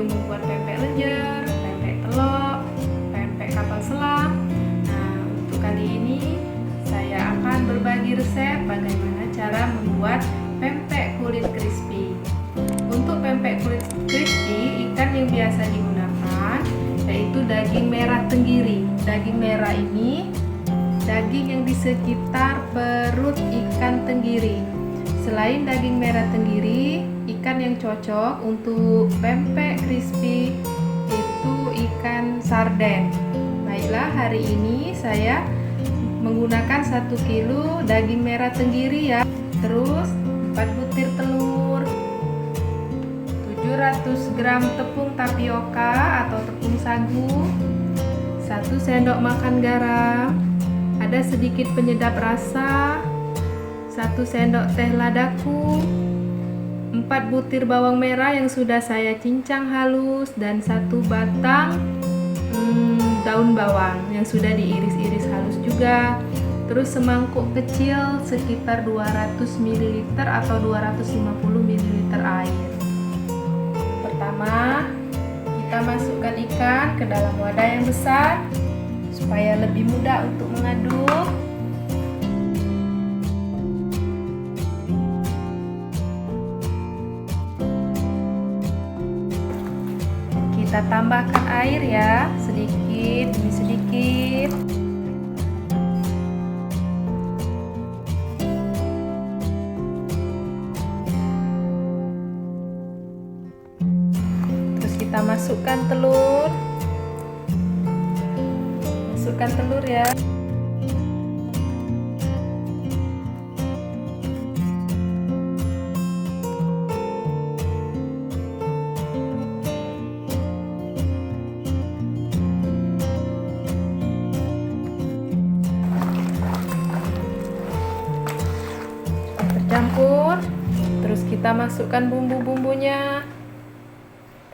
membuat pempek lenjer, pempek telok, pempek kapal selam. Nah, untuk kali ini saya akan berbagi resep bagaimana cara membuat pempek kulit crispy. Untuk pempek kulit crispy, ikan yang biasa digunakan yaitu daging merah tenggiri. Daging merah ini daging yang di sekitar perut ikan tenggiri. Selain daging merah tenggiri, ikan yang cocok untuk pempek crispy itu ikan sarden. Baiklah, hari ini saya menggunakan 1 kilo daging merah tenggiri ya. Terus 4 butir telur, 700 gram tepung tapioka atau tepung sagu, 1 sendok makan garam, ada sedikit penyedap rasa, 1 sendok teh ladaku, 4 butir bawang merah yang sudah saya cincang halus, dan 1 batang daun bawang yang sudah diiris-iris halus juga. Terus semangkuk kecil sekitar 200 ml atau 250 ml air. Pertama, kita masukkan ikan ke dalam wadah yang besar supaya lebih mudah untuk mengaduk. Kita tambahkan air ya, sedikit demi sedikit. Terus kita masukkan telur. Masukkan telur ya. Campur, terus kita masukkan bumbu-bumbunya.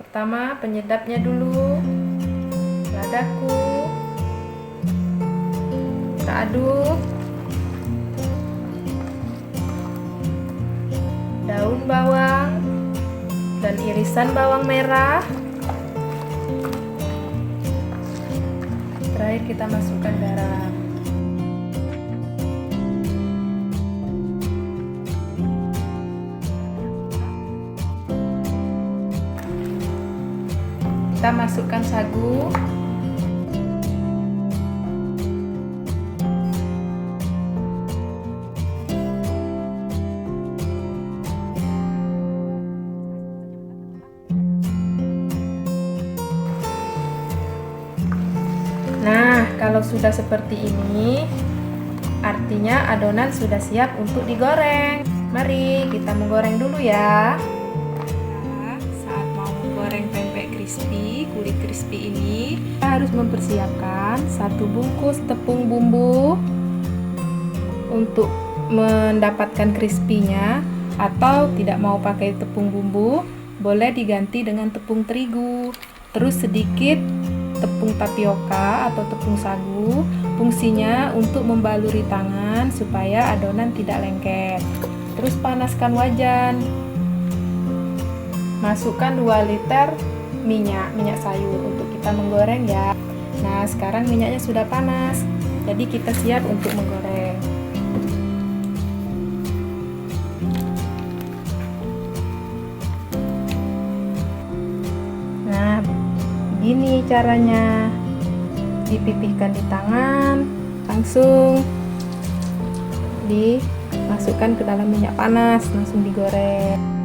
Pertama penyedapnya dulu, ladaku, kita aduk, daun bawang dan irisan bawang merah. Terakhir kita masukkan garam. Kita masukkan sagu, nah kalau sudah seperti ini artinya adonan sudah siap untuk digoreng. Mari kita menggoreng dulu ya. Saat mau menggoreng pempek crispy, kulit crispy ini, kita harus mempersiapkan 1 bungkus tepung bumbu untuk mendapatkan crispy-nya. Atau tidak mau pakai tepung bumbu, boleh diganti dengan tepung terigu. Terus sedikit tepung tapioka atau tepung sagu, fungsinya untuk membaluri tangan supaya adonan tidak lengket. Terus panaskan wajan. Masukkan 2 liter minyak sayur untuk kita menggoreng ya. Nah, sekarang minyaknya sudah panas, jadi kita siap untuk menggoreng. Nah, begini caranya. Dipipihkan di tangan, langsung dimasukkan ke dalam minyak panas, langsung digoreng.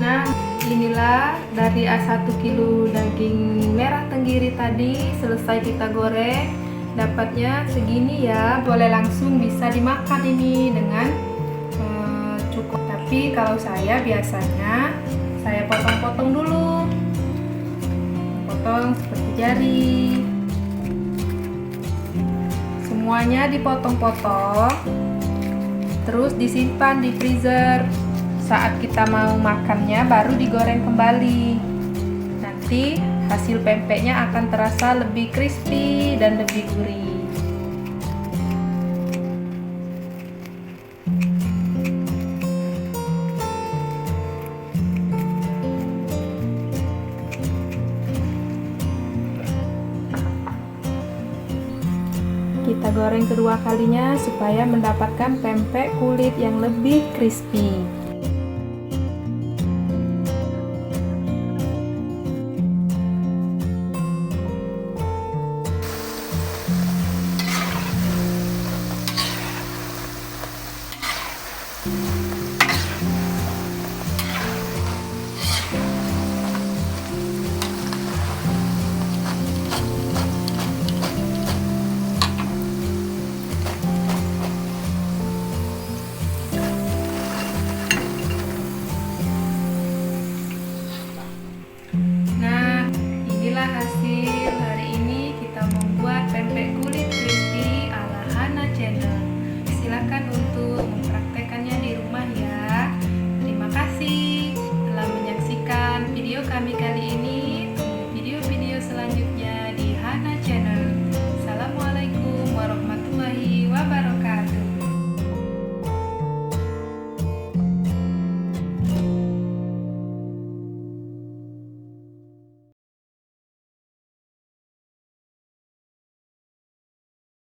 Nah, inilah dari 1 kilo daging merah tenggiri tadi selesai kita goreng. Dapatnya segini ya, boleh langsung bisa dimakan ini dengan Tapi kalau saya biasanya saya potong-potong dulu. Potong seperti jari. Semuanya dipotong-potong. Terus disimpan di freezer. Saat kita mau makannya baru digoreng kembali. Nanti hasil pempeknya akan terasa lebih crispy dan lebih gurih. Kita goreng kedua kalinya supaya mendapatkan pempek kulit yang lebih crispy.